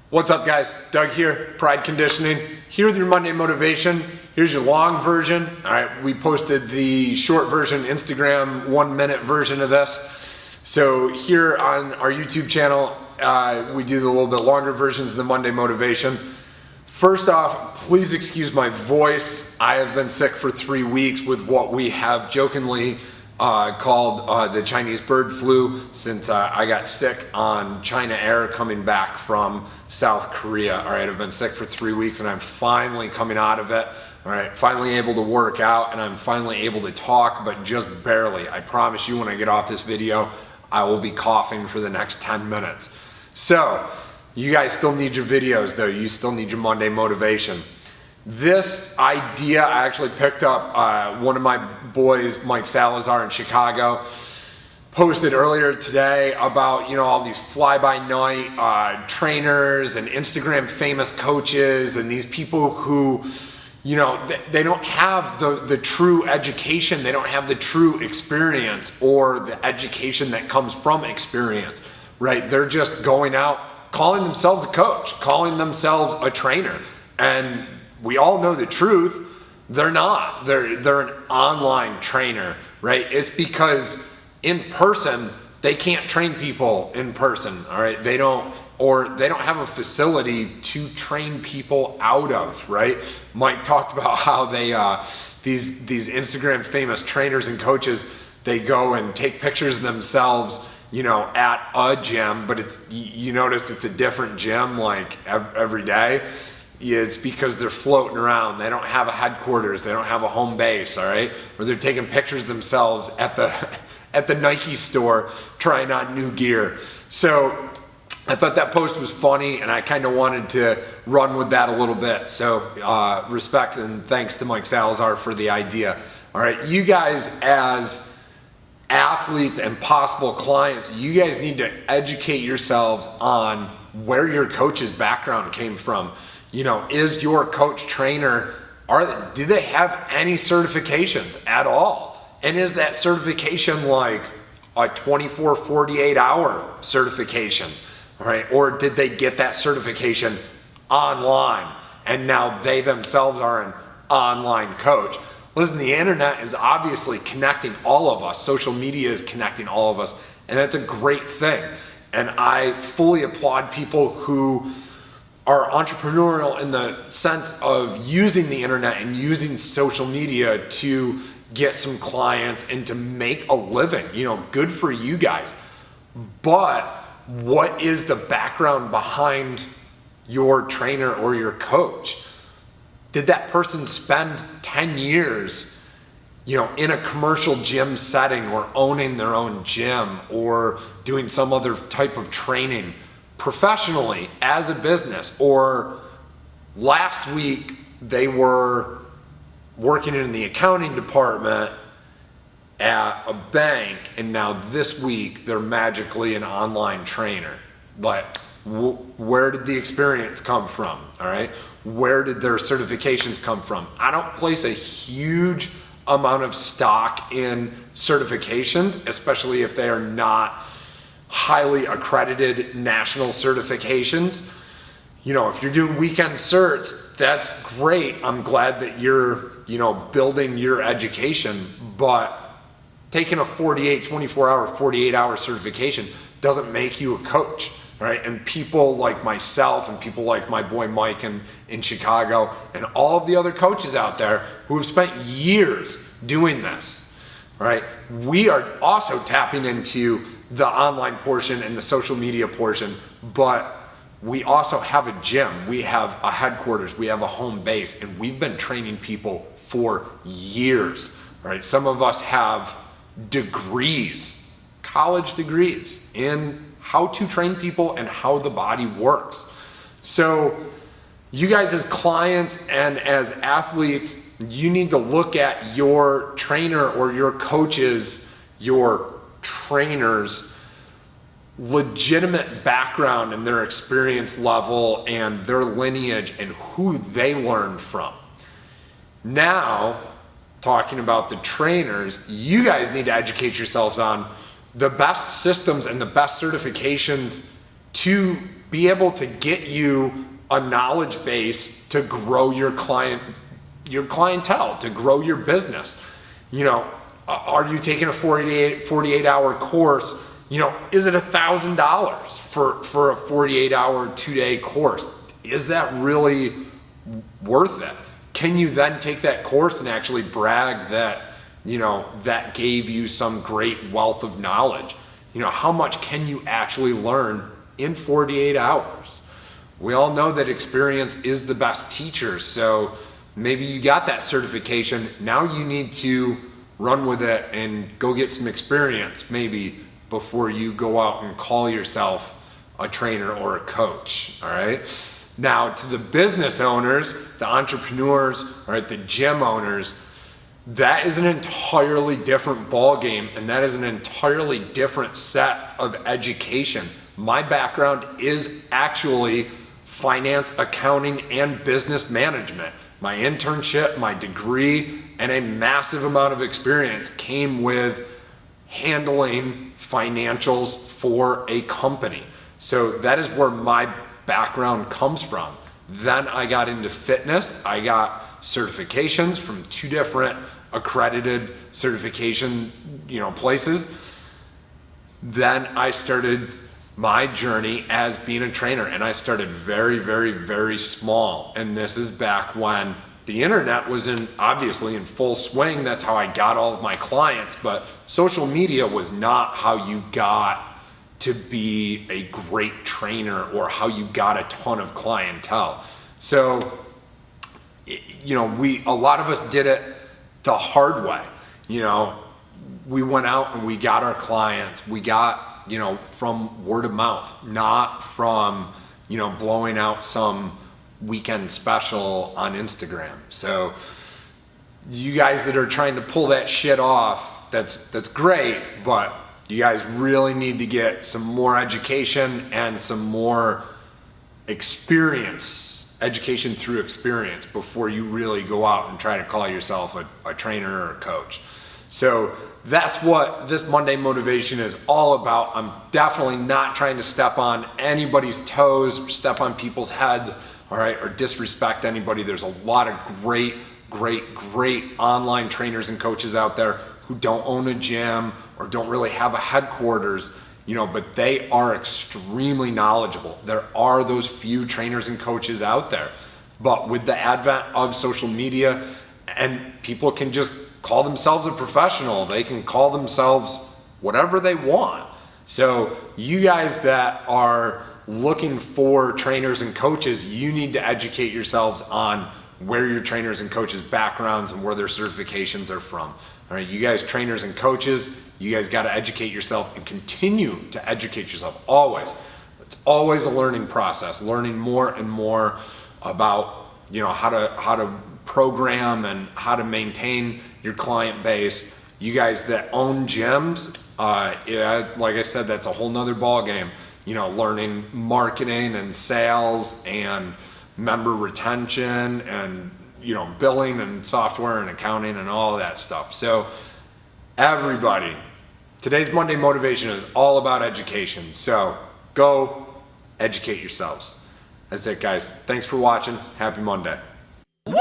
What's up, guys? Doug here, Pride Conditioning, here with your Monday motivation. Here's your long version. All right, we posted the short version, Instagram 1-minute version of this. So here on our YouTube channel, we do the little bit longer versions of the Monday motivation. First off, please excuse my voice. I have been sick for 3 weeks with what we have jokingly called the Chinese bird flu, since I got sick on China Air coming back from South Korea. All right, I've been sick for 3 weeks and I'm finally coming out of it. All right, finally able to work out and I'm finally able to talk, but just barely. I promise you, when I get off this video, I will be coughing for the next 10 minutes. So you guys still need your videos though. You still need your Monday motivation. This idea I actually picked up, one of my boys, Mike Salazar in Chicago, posted earlier today about, all these fly-by-night trainers and Instagram famous coaches and these people who, they don't have the true education, they don't have the true experience or the education that comes from experience, right? They're just going out, calling themselves a coach, calling themselves a trainer, and we all know the truth. They're not. They're an online trainer, right? It's because in person, they can't train people in person, all right? They don't have a facility to train people out of, right? Mike talked about how they, these Instagram famous trainers and coaches, they go and take pictures of themselves, at a gym, but you notice it's a different gym like every day. It's because they're floating around. They don't have a headquarters. They don't have a home base, all right? Or they're taking pictures of themselves at the Nike store trying on new gear. So I thought that post was funny and I kind of wanted to run with that a little bit. So respect and thanks to Mike Salazar for the idea. All right, you guys as athletes and possible clients, you guys need to educate yourselves on where your coach's background came from. Is your coach trainer, do they have any certifications at all? And is that certification like a 24, 48 hour certification, right? Or did they get that certification online and now they themselves are an online coach? Listen, the internet is obviously connecting all of us. Social media is connecting all of us, and that's a great thing. And I fully applaud people who are entrepreneurial in the sense of using the internet and using social media to get some clients and to make a living. Good for you guys. But what is the background behind your trainer or your coach? Did that person spend 10 years, in a commercial gym setting or owning their own gym or doing some other type of training professionally as a business? Or last week they were working in the accounting department at a bank and now this week they're magically an online trainer? But where did the experience come from? All right, where did their certifications come from? I don't place a huge amount of stock in certifications, especially if they are not highly accredited national certifications. If you're doing weekend certs, that's great. I'm glad that you're, building your education, but taking a 24-hour, 48-hour certification doesn't make you a coach, right? And people like myself and people like my boy Mike in Chicago and all of the other coaches out there who have spent years doing this, right? We are also tapping into the online portion and the social media portion, but we also have a gym, we have a headquarters, we have a home base, and we've been training people for years, right? Some of us have degrees, college degrees in how to train people and how the body works. So you guys as clients and as athletes, you need to look at your trainer or your coaches, your trainers' legitimate background and their experience level and their lineage and who they learned from. Now, talking about the trainers, you guys need to educate yourselves on the best systems and the best certifications to be able to get you a knowledge base to grow your clientele, to grow your business. Are you taking a 48-hour course? Is it $1,000 for a 48-hour 2-day course? Is that really worth it? Can you then take that course and actually brag that, that gave you some great wealth of knowledge? How much can you actually learn in 48 hours? We all know that experience is the best teacher. So maybe you got that certification. Now you need to run with it and go get some experience maybe before you go out and call yourself a trainer or a coach. All right. Now to the business owners, the entrepreneurs, all right, the gym owners, that is an entirely different ball game, and that is an entirely different set of education. My background is actually finance, accounting, and business management. My internship, my degree, and a massive amount of experience came with handling financials for a company. So that is where my background comes from. Then I got into fitness. I got certifications from 2 different accredited certification, places. Then I started my journey as being a trainer, and I started very, very, very small. And this is back when the internet was obviously in full swing. That's how I got all of my clients, but social media was not how you got to be a great trainer or how you got a ton of clientele. So, a lot of us did it the hard way. We went out and we got our clients. We got, from word of mouth, not from, blowing out some weekend special on Instagram. So you guys that are trying to pull that shit off, that's great, but you guys really need to get some more education and some more education through experience before you really go out and try to call yourself a trainer or a coach. So that's what this Monday Motivation is all about. I'm definitely not trying to step on anybody's toes or step on people's heads, all right, or disrespect anybody. There's a lot of great online trainers and coaches out there who don't own a gym or don't really have a headquarters, but they are extremely knowledgeable. There are those few trainers and coaches out there. But with the advent of social media, and people can just call themselves a professional, they can call themselves whatever they want. So you guys that are looking for trainers and coaches, you need to educate yourselves on where your trainers and coaches' backgrounds and where their certifications are from. All right, you guys trainers and coaches, you guys got to educate yourself and continue to educate yourself always. It's always a learning process, learning more and more about, how to program and how to maintain your client base. You guys that own gyms, like I said, that's a whole nother ball game. Learning marketing and sales and member retention and billing and software and accounting and all of that stuff. So everybody, today's Monday Motivation is all about education. So go educate yourselves. That's it, guys. Thanks for watching. Happy Monday. Woo!